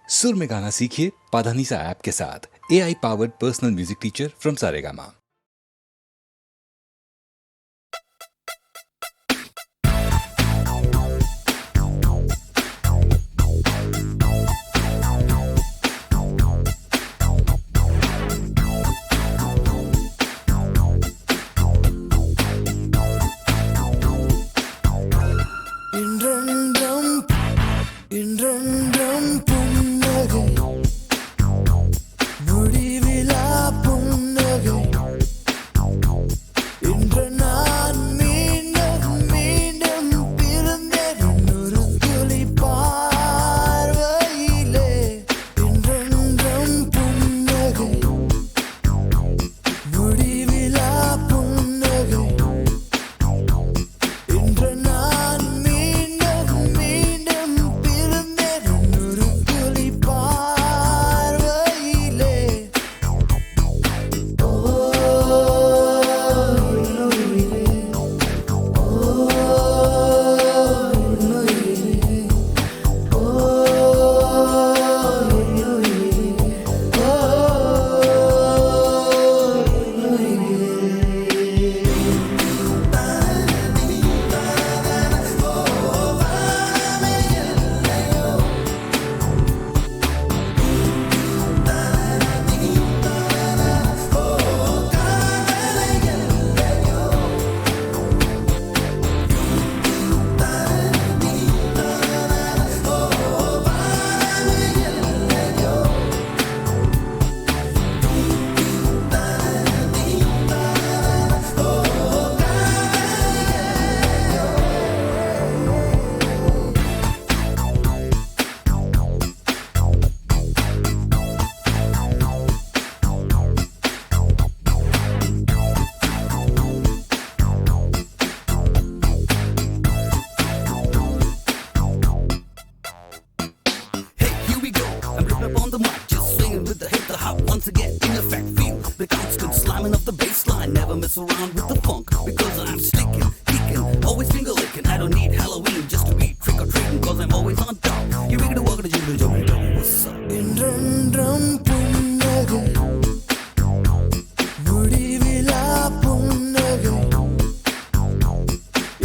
सुर में गाना सीखिए पाधानीसा ऐप के साथ। AI powered personal music teacher from Saregama. இன்றென்றும் புன்னகை முடிவிலா புன்னகை இன்று நான் மீண்டும் மீண்டும் பிறந்தேன் ஒரு துளி பார்வையிலே இன்றென்றும் புன்னகை முடிவிலா புன்னகை இன்று நான் மீண்டும் மீண்டும் பிறந்தேன் ஒரு துளி பார்வையிலே ஓ நுயிரே ஓ நுயிரே ஓ நுயிரே ஓ Hey, here we go. I'm ripping up on the mic, just swinging with the hip, the hop once again. In effect, feel the constant slamming of the bass line. Never mess around with the funk because I'm sticking, kicking, always finger licking. I don't need Halloween just to be trick or treating because I'm always on top. You make it a walk to you, tell me what's up. இன்றென்றும் புன்னகை முடிவிலா புன்னகை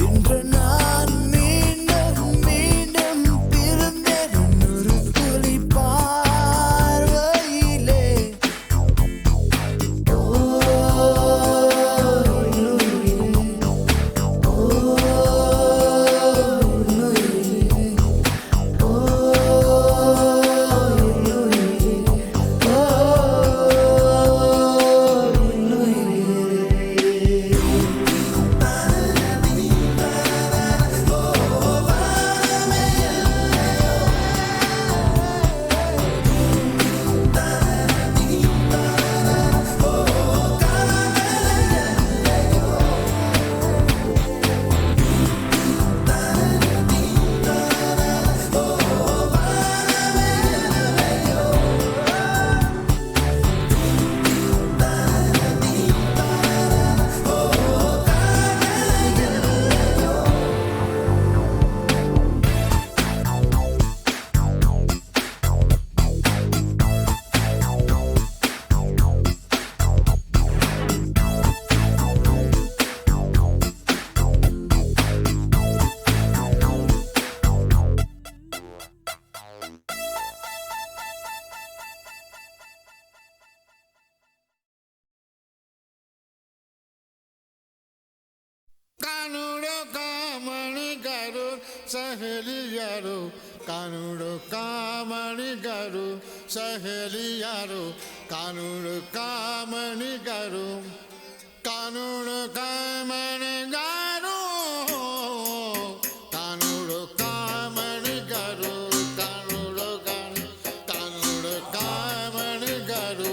இன்று நான் மீண்டும் மீண்டும் பிறந்தேன் ஒரு துளி பார்வையிலே ஓ நுயிரே ஓ நுயிரே ஓ कानूड़ो कामणि करो सहेलियारो कानूड़ो कामणि करो सहेलियारो कानूड़ो कामणि करो कानूड़ो कामणि करो कानूड़ो कामणि करो कानूड़ो कामणि करो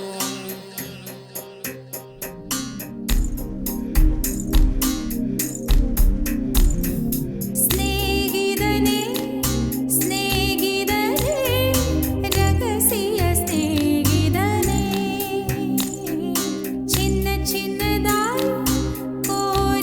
स्नेहिदने स्नेहिदने रगसिय स्नेहिदने चिन्न चिन्नदाय कोई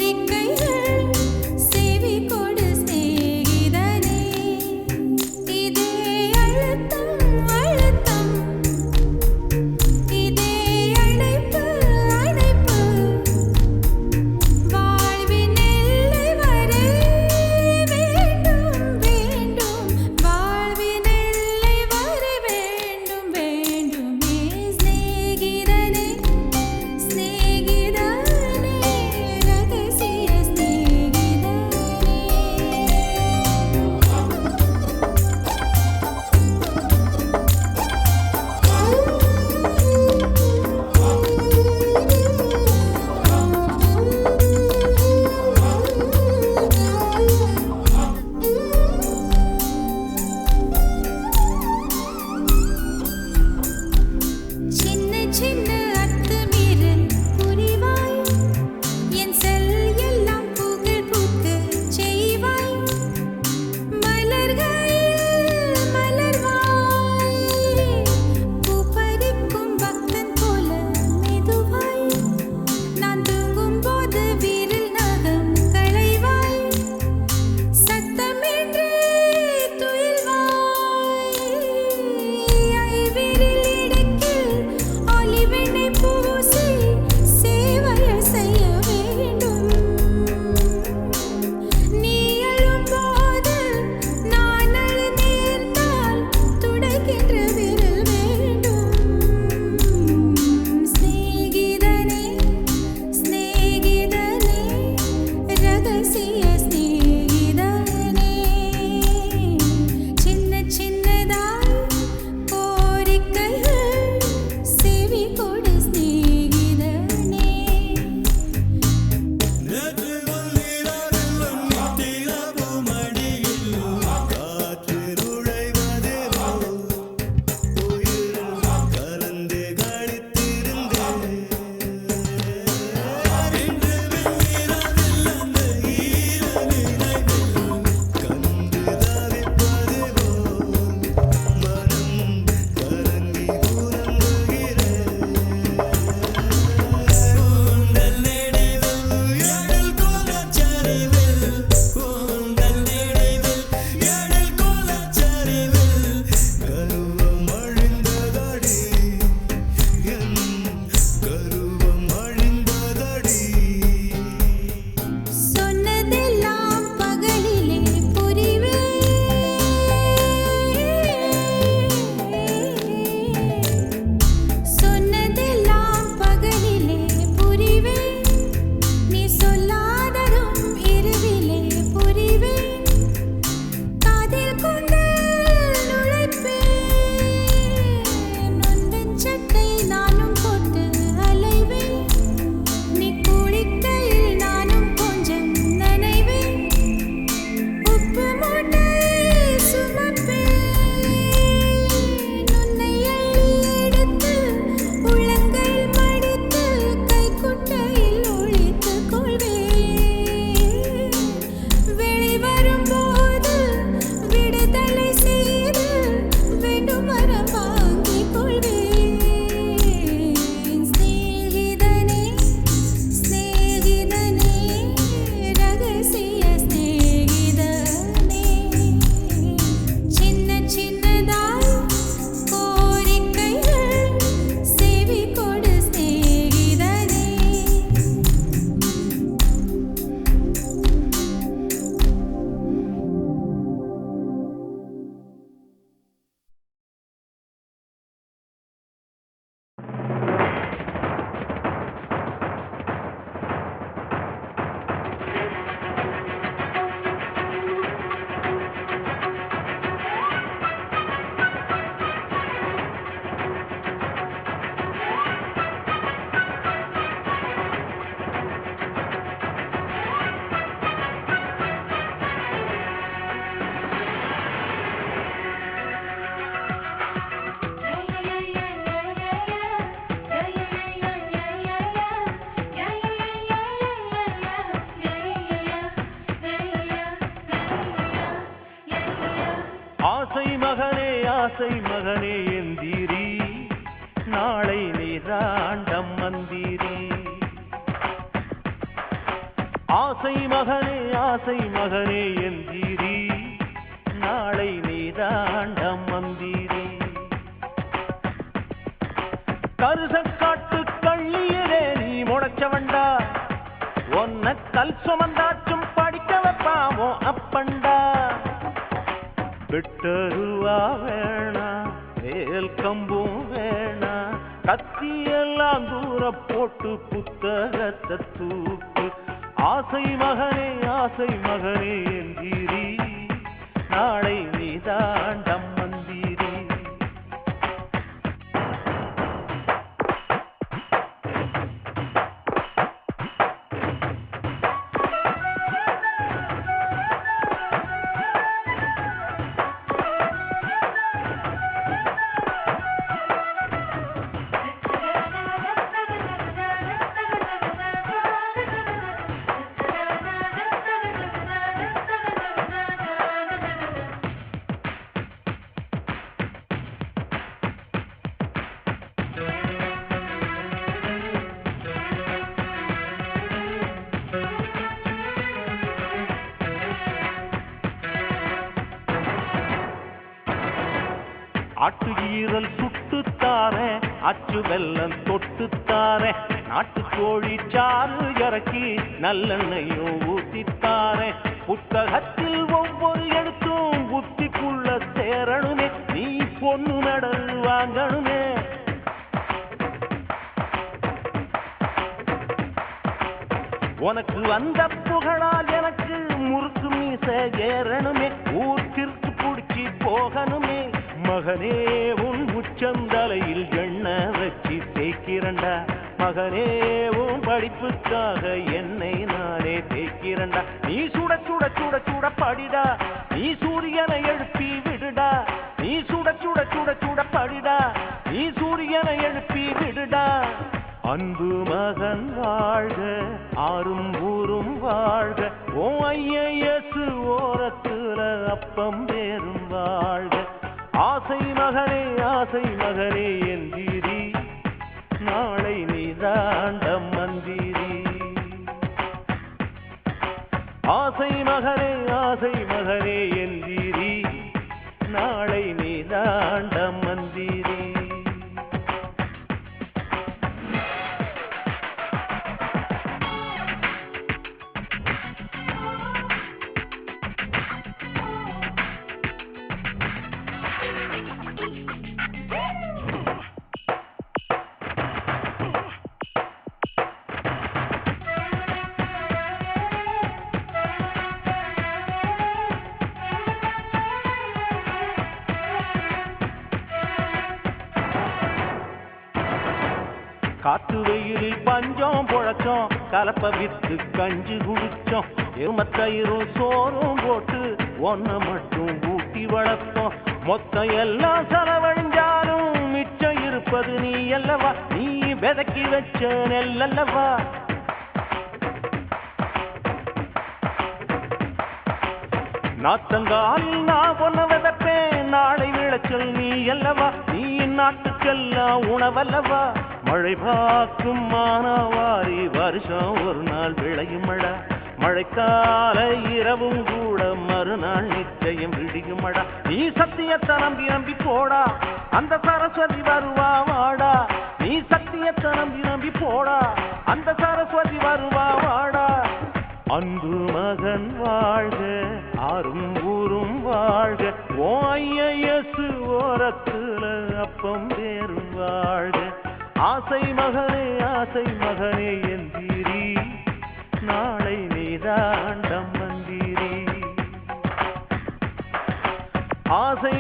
ஆசை மகனே எந்திரி நாளை நீதாண்டம் மந்திரி ஆசை மகனே எந்திரி நாளை நீதாண்டம் மந்திரி கருசக்காட்டு கள்ளியரே நீ முளைச்சவண்டா ஒன்ன கல் சுமந்தாச்சும் படிக்க வைப்பாமோ அப்பண்டா விட்டருவா வேணா வேல் கம்பும் வேணா கத்தியெல்லாம் தூர போட்டு புத்தகத்தை தூக்கு ஆசை மகனே எந்திரி நாளை நீதாண்டம் மந்திரி ஆட்டு ஈரல் சுட்டுத்தாரே அச்சு வெல்லம் தொட்டுத்தாரே நாட்டுக்கோழி சாறு இறக்கி நல்லெண்ணையும் ஊத்தித்தாரே புத்தகத்தில் ஒவ்வொரு எழுத்தும் புத்திக்குள்ள சேரணுமே நீ பொண்ணு மெடல் வாங்கணுமே உனக்கு வந்த புகழால் எனக்கு முறுக்கு மீச ஏறணுமே ஊர்த்திற்கு புடிச்சி போகணுமே மகனே உன் உச்சந்தலையில் எண்ணெய் வச்சு தேய்க்கிறண்டா மகனே உன் படிப்புக்காக என்னை நானே தேய்க்கிறண்டா நீ சுட சுட சுட சுட படிடா நீ சூரியனை எழுப்பி விடுடா நீ சுட சுட சுட சுட படிடா நீ சூரியனை எழுப்பி விடுடா அன்பு மகன் வாழ்க ஆறும் ஊரும் வாழ்க ஓ ஐயஸ் ஓரத்துல அப்பம் பேரும் வாழ்க ஆசை மகனே எந்திரி நாளை நீதாண்டம் மந்திரி ஆசை மகனே எந்திரி நாளை நீதாண்டம் மந்திரி காத்து வெயிலில் பஞ்சம் பொழச்சோம் கலப்ப வித்து கஞ்சி குடிச்சோம் எருமத்தயிரும் சோறும் போட்டு ஒன்ன மட்டும் ஊட்டி வளர்த்தோம் மொத்தம் எல்லாம் செலவழிஞ்சாலும் மிச்சம் இருப்பது நீ அல்லவா நீ விதக்கி வச்ச நெல்லல்லவா நாத்தங்காலில் நான் பொண்ண விதப்பேன் நாளை விளைச்சல் நீ அல்லவா நீ நாட்டுக்கெல்லாம் உணவல்லவா மழை பார்க்கும் மானாவாரி வருஷம் ஒரு நாள் விளையும் மழை மழைக்கால இரவும் கூட மறுநாள் நிச்சயம் விடியும் மழை நீ சத்தியத்தை நம்பி போடா அந்த சரஸ்வதி வருவா வாடா நீ சத்தியத்தை நம்பி போடா அந்த சரஸ்வதி வருவா வாடா அன்பு மகன் வாழ்க ஆறும் ஊரும் வாழ்க ஓ ஐயஸ் ஓரத்துல அப்பம் பேரும் வாழ்க ஆசை மகனே எந்திரி நாளை நீதாண்டம் மந்திரி ஆசை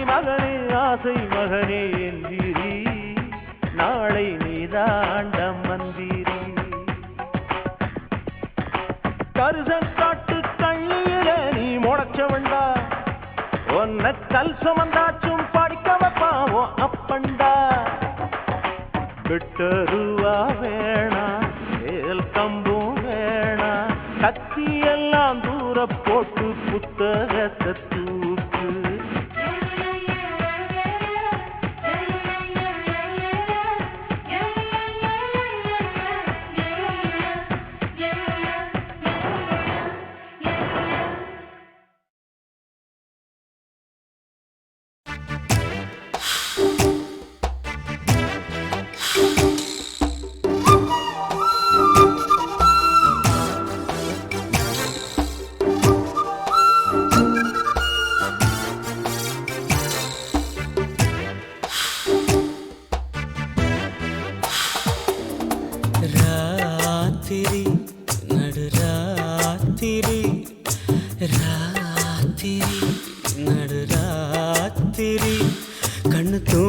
மகனே எந்திரி நாளை நீதாண்டம் மந்திரி கருசக்காட்டு கள்ளியில நீ முளைச்சவண்டா ஒன்ன கல் சுமந்தாச்சும் படிக்க வைப்பாவோ அப்பண்டா விட்டருவா வேணா வேல் கம்பும் வேணா கத்தியெல்லாம் தூர போட்டு புத்தகத்தை தூக்கு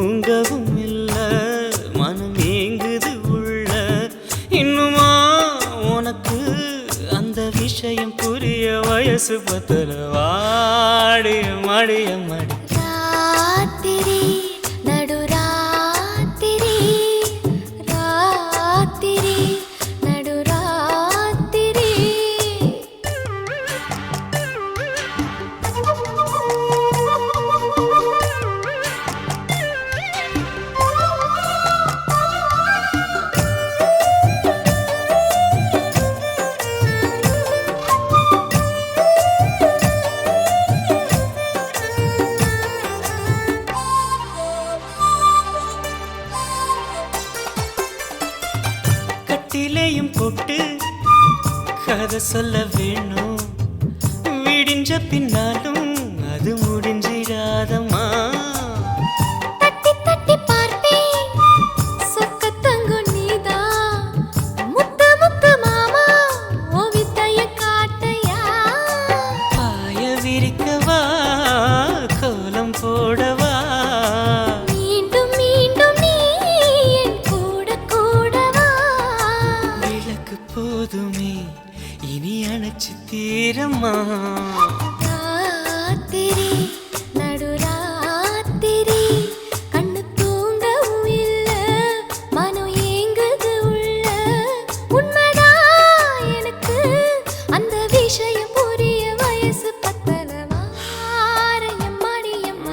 தூங்கவும் இல்ல மனம் ஏங்குது உள்ள இன்னுமா உனக்கு அந்த விஷயம் புரிய வயசு பத்தல வாடிய மடிய மடி ராத்திரி நடுராத்திரி ராத்திரி நடுராத்திரி கட்டிலையும் போட்டு கதை சொல்ல வேணும் விடிஞ்ச பின்னாலும் அது முடிஞ்சிடாதம்மா தட்டி தட்டி பார்ப்பேன் சொக்கத்தங்கும் நீதான் முத்து முத்து மாமா ஓ வித்தைய காட்டையா பாய விரிக்கவா கோலம் போடவா மீண்டும் மீண்டும் நீ என் கூட கூடவா விளக்கு போதுமே இனி அணைச்சு தீரம்மா ராத்திரி நடுராத்திரி கண்ணு தூங்கவும் இல்ல மனம் ஏங்குது உள்ள உண்மைதான் எனக்கு அந்த விஷயம் புரிய வயசு பத்தல வாரையம் மடியம்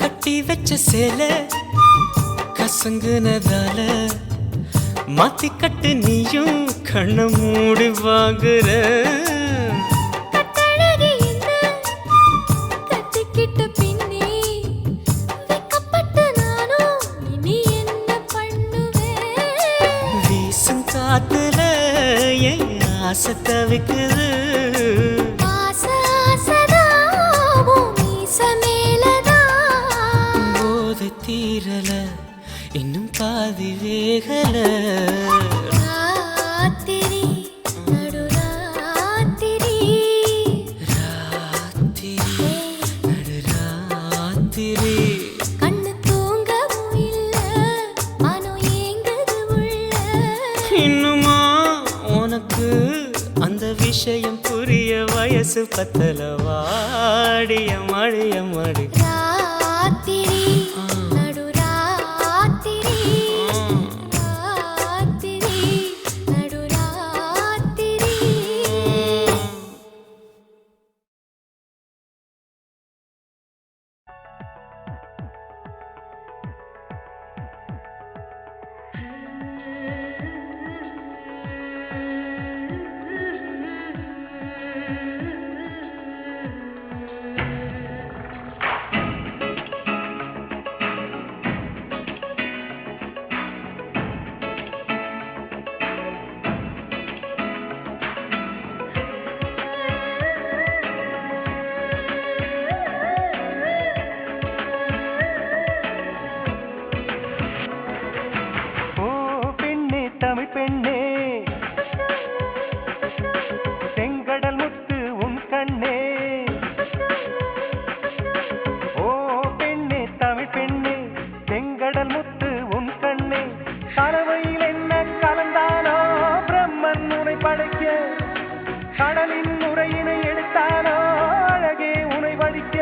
கட்டி வச்ச சேலை கசங்குனதால மாத்தி கட்டு நீயும் கண்ண மூடி வாங்குற கட்டழகி என்ன கட்டிக்கிட்ட பின்னே வெக்கப்பட்டு நானும் இனி என்ன பண்ணுவேன் வீசும் காத்துல என் ஆசை தவிக்குது ஆசை ஆசைதான் உன் மீச மேலதான் போதை தீரல இன்னும் பாதி வேகல ராத்திரி நடுராத்திரி ராத்திரி நடுராத்திரி கண்ணு தூங்கவும் இல்ல மனம் ஏங்குது உள்ள இன்னுமா உனக்கு அந்த விஷயம் புரிய வயசு பத்தல வாடிய மழைய மடி ராத்திரி நடுராத்திரி ராத்திரி நடுராத்திரி ஓ பெண்ணே தமிழ் பெண்ணே செங்கடல் முத்து உன் கண்ணே ஓ பெண்ணே தமிழ் பெண்ணே செங்கடல் முத்து உன் கண்ணே கலவையில் என்ன கலந்தானோ பிரம்மன் உனை படைக்க கடலின் முறையினை எடுத்தானோ அழகே உனை வடிக்க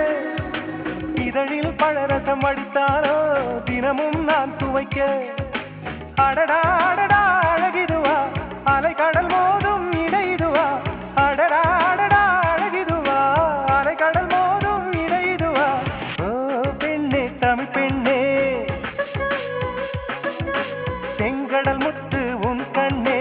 இதழில் பழரசம் அடித்தானோ தினமும் நான் துவைக்க அடடா அடடா அழகிதுவா அலை கடல் மோதும் இடைதுவா அடடா அடடா அழகிதுவா அலை கடல் மோதும் இடைதுவா ஓ பெண்ணே தமிழ் பெண்ணே செங்கடல் முத்து உன் கண்ணே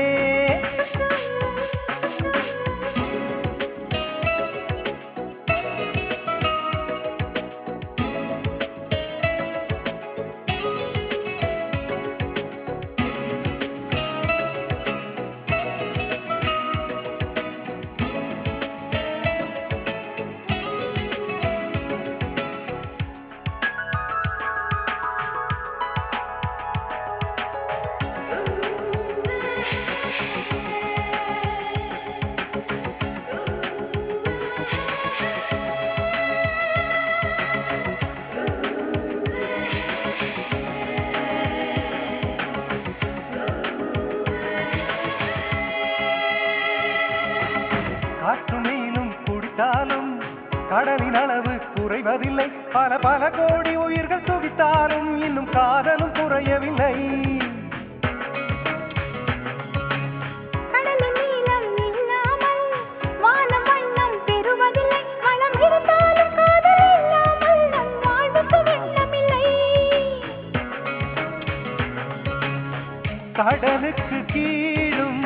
குறைவதில்லை. பல பல கோடி உயிர்கள் துடித்தாலும் இன்னும் காதலும் குறையவில்லை. கடலின் நீளம் இல்லாமல் வானம் வண்ணம் பெறுவதில்லை. வளம் இருந்தாலும் காதல் இல்லாமல் நம் வாழ்வுக்கு வெள்ளமில்லை. கடலுக்கு கீழும்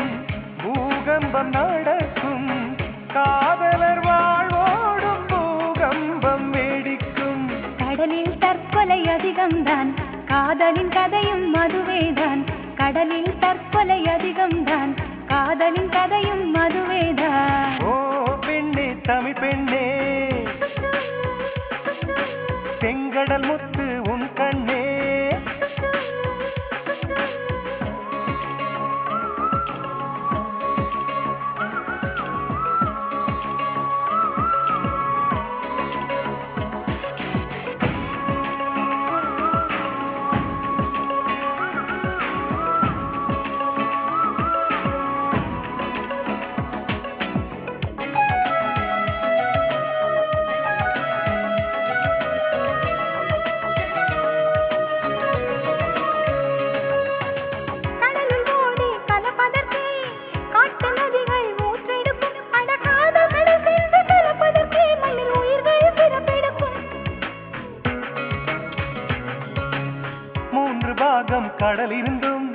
பூகம்பம் நடக்கும். காதலர் வாழ்வோடும் பூகம்பம் வெடிக்கும். கடலில் தற்கொலை அதிகம்தான், காதலின் கதையும் அதுவேதான். கடலில் தற்கொலை அதிகம்தான், காதலின் கதையும் அதுவேதான். ஓ பெண்ணே தமிழ் பெண்ணே, செங்கடல் முத்து உன் கண்ணே. கடலில் ஓடி கலப்பதற்கே காட்டு நதிகள் ஊற்றெடுக்கும். அட காதல் கடல் சென்று கலப்பதற்கே மண்ணில் உயிர்கள் பிறப்பெடுக்கும். 3 பாகம் கடலிருந்தும்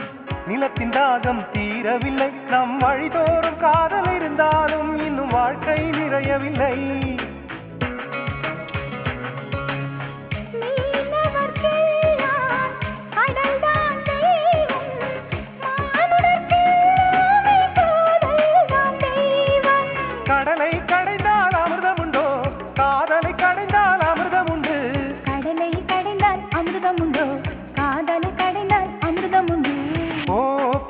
நிலத்தின் தாகம் தீரவில்லை. நம் வழிதோறும் காதல் இருந்தாலும் இன்னும் வாழ்க்கை நிறையவில்லை. மீனவர்க்கெல்லாம் கடல்தான் தெய்வம், மானுடர்க்கெல்லாமே காதல்தான் தெய்வம். கடலை கடைந்தால் அமிர்தமுண்டோ, காதலை கடைந்தால் அமிர்தமுண்டு. கடலை கடைந்தால் அமிர்தமுண்டோ, காதலை கடைந்தால் அமிர்தமுண்டு. ஓ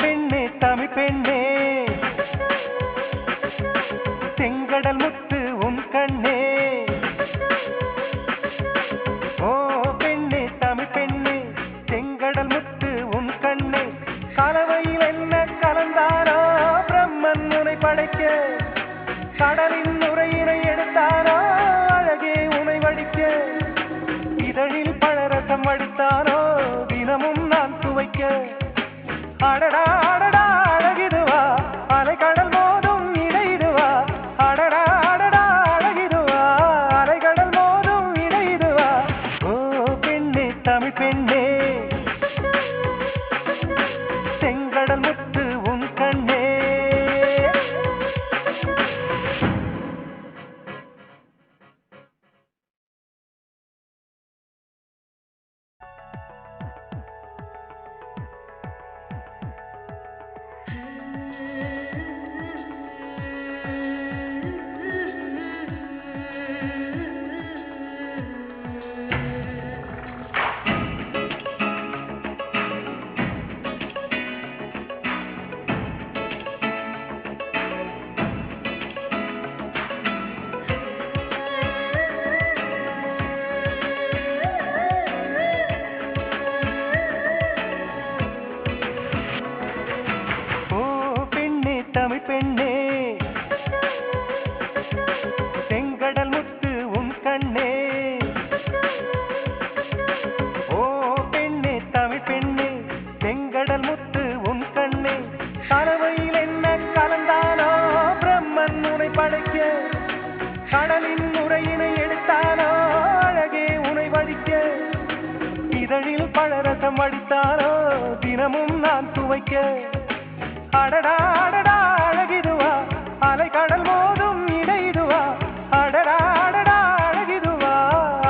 பெண்ணே தமிழ் பெண்ணே, செங்கடல் முத்து உன் கண்ணே. ஓ பெண்ணே தமிழ் பெண்ணே, செங்கடல் முத்து உன் கண்ணே. கலவையில் என்ன கலந்தாரோ பிரம்மன் உனை படைக்க. கடலின் நுரையினை எடுத்தாரோ அழகே உனை வடிக்க. இதழில் பழரசம் வடித்தாரோ தினமும் நான் துவைக்க. அடடா அடடா அழகிதுவா, அலை கடல் மோதும் இடையிடுவா. அடடா அடடா அழகிதுவா, அலை கடல் மோதும் இடையிடுவா. ஓ பெண்ணே தமிழ் பெண்ணே, செங்கடல் முத்து உன் கண்ணே. ஓ பெண்ணே தமிழ் பெண்ணே, செங்கடல் முத்து உன் கண்ணே. ஓ பெண்ணே தமிழ் பெண்ணே, செங்கடல் முத்து உன் கண்ணே. கலவையில் என்ன கலந்தானோ பிரம்மன் உனை படைக்க. கடலின் நுரையினை எடுத்தானோ அழகே உனை வடிக்க. இதழில் பழரசம் வடித்தானோ தினமும் நான் துவைக்க. அடடா அடடா அழகிதுவா, அலை கடல் மோதும் இடையிடுவா. அடடா அடடா அழகிதுவா,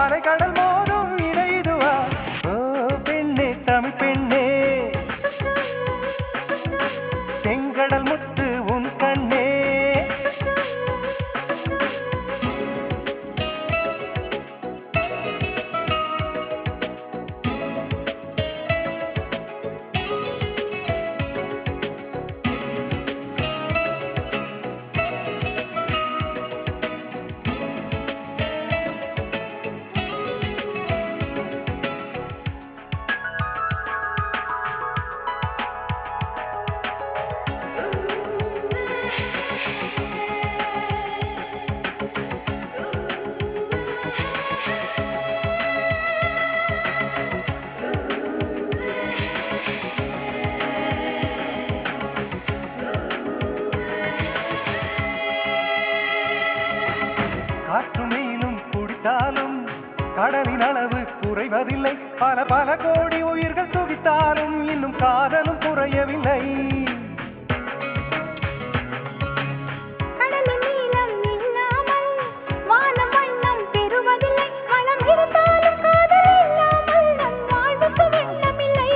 அலை கடல் மோதும் இடையிடுவா. ஓ பெண்ணே தமிழ் பெண்ணே, செங்கடல் முத்து உன் கண்ணே. ஓய்வதில்லை. பல பல கோடி உயிர்கள் துடித்தாலும் இன்னும் காதலும் குறையவில்லை. கடலின் நீளம் இல்லாமல் வானம் வண்ணம் பெறுவதில்லை. வளம் இருந்தாலும் காதல் இல்லாமல் நம் வாழ்வுக்கு வெள்ளமில்லை.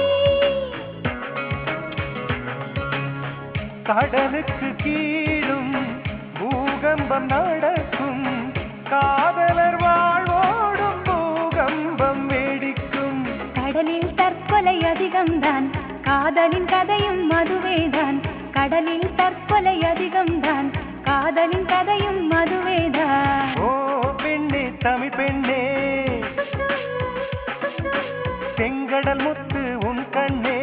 கடலுக்கு கீழும் பூகம்பம் நடக்கும். காதலர் வாழ்வோடும் பூகம்பம் வேடிக்கும். கடலில் தற்கொலை அதிகம்தான், காதலின் கதையும் மதுவேதான். கடலில் தற்கொலை அதிகம்தான், காதலின் கதையும் மதுவேதான். ஓ பெண்ணே தமிழ் பெண்ணே, செங்கடல் முத்து உன் கண்ணே.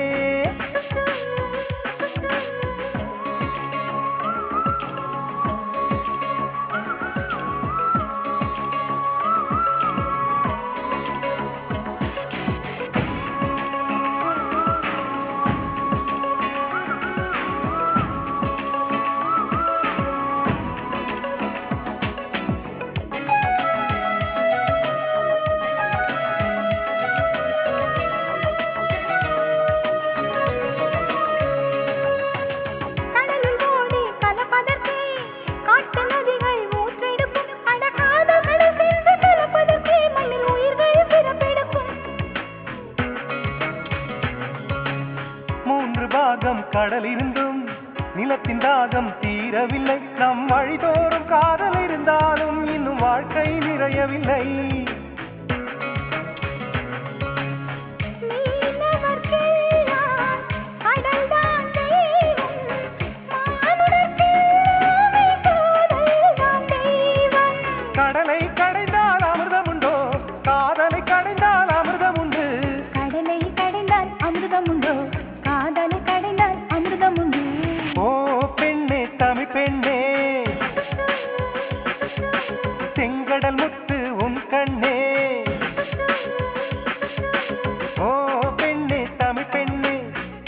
கடலில் ஓடி கலப்பதற்கே காட்டு நதிகள் ஊற்றெடுக்கும். அட காதல் கடல் சென்று கலப்பதற்கே மண்ணில் உயிர்கள் பிறப்பெடுக்கும். 3 பாகம் கடலிருந்தும் நிலத்தின் தாகம் தீரவில்லை. நம் வழிதோறும் காதல் இருந்தாலும் இன்னும் வாழ்க்கை நிறையவில்லை. மீனவர்க்கெல்லாம் கடல்தான் தெய்வம், மானுடர்க்கெல்லாமே காதல்தான் தெய்வம். கடலை கடைந்தால் அமிர்தமுண்டோ, காதலை கடைந்தால் அமிர்தமுண்டு. கடலை கடைந்தால் அமிர்தமுண்டோ, காதலை கடைந்தால் அமிர்தமுண்டு. ஓ பெண்ணே தமிழ் பெண்ணே, செங்கடல் முத்து உன் கண்ணே. ஓ பெண்ணே தமிழ் பெண்ணே,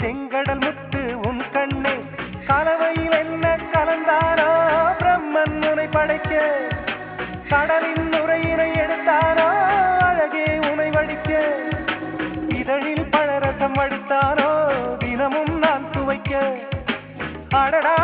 செங்கடல் முத்து உன் கண்ணே. கலவையில் என்ன கலந்தானோ பிரம்மன் உனை படைக்க. கடலின் நுரையினை எடுத்தானோ அழகே உனை வடிக்க. இதழில் பழரசம் வடித்தானோ தினமும் நான் துவைக்க. அடடா